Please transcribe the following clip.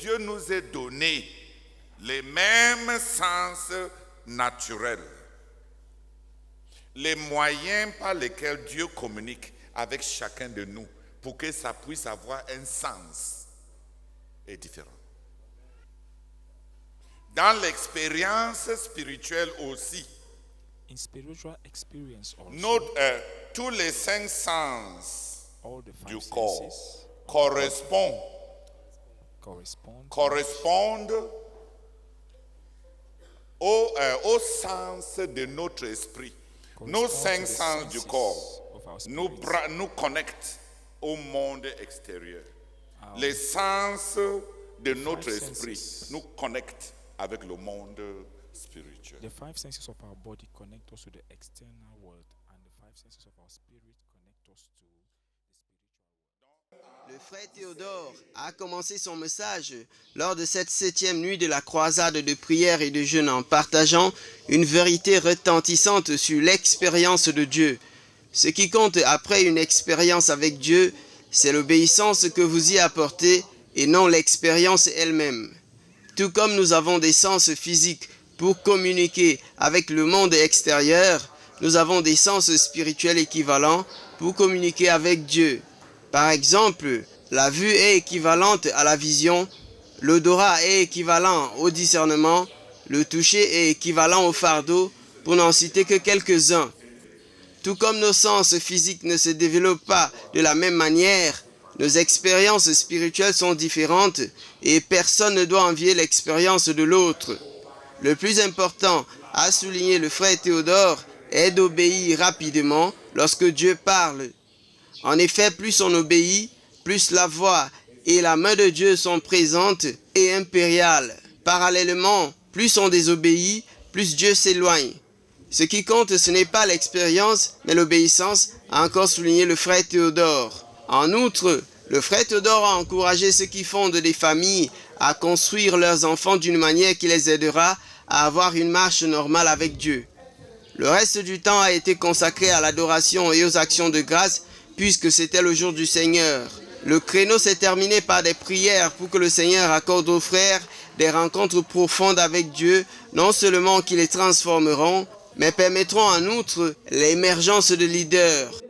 Dieu nous ait donné les mêmes sens naturels, les moyens par lesquels Dieu communique avec chacun de nous pour que ça puisse avoir un sens est différent. Dans l'expérience spirituelle aussi, In spiritual experience also, tous les 5 sens all the du 5 corps senses correspondent au sens de notre esprit. Nos 5 sens du corps nous connectent au monde extérieur. Les sens de notre esprit nous connectent avec le monde spirituel. The 5 senses of our body connect us to the external world, and the 5 senses of our spirit connect us to the spiritual world. Le frère Théodore a commencé son message lors de cette 7e nuit de la croisade de prière et de jeûne en partageant une vérité retentissante sur l'expérience de Dieu. Ce qui compte après une expérience avec Dieu, c'est l'obéissance que vous y apportez et non l'expérience elle-même. Tout comme nous avons des sens physiques pour communiquer avec le monde extérieur, nous avons des sens spirituels équivalents pour communiquer avec Dieu. Par exemple, la vue est équivalente à la vision, l'odorat est équivalent au discernement, le toucher est équivalent au fardeau, pour n'en citer que quelques-uns. Tout comme nos sens physiques ne se développent pas de la même manière, nos expériences spirituelles sont différentes et personne ne doit envier l'expérience de l'autre. Le plus important, a souligné le frère Théodore, est d'obéir rapidement lorsque Dieu parle. En effet, plus on obéit, plus la voix et la main de Dieu sont présentes et impériales. Parallèlement, plus on désobéit, plus Dieu s'éloigne. Ce qui compte, ce n'est pas l'expérience, mais l'obéissance, a encore souligné le frère Théodore. En outre, le frère Théodore a encouragé ceux qui fondent des familles à construire leurs enfants d'une manière qui les aidera à avoir une marche normale avec Dieu. Le reste du temps a été consacré à l'adoration et aux actions de grâce, puisque c'était le jour du Seigneur. Le créneau s'est terminé par des prières pour que le Seigneur accorde aux frères des rencontres profondes avec Dieu, non seulement qui les transformeront, mais permettront en outre l'émergence de leaders.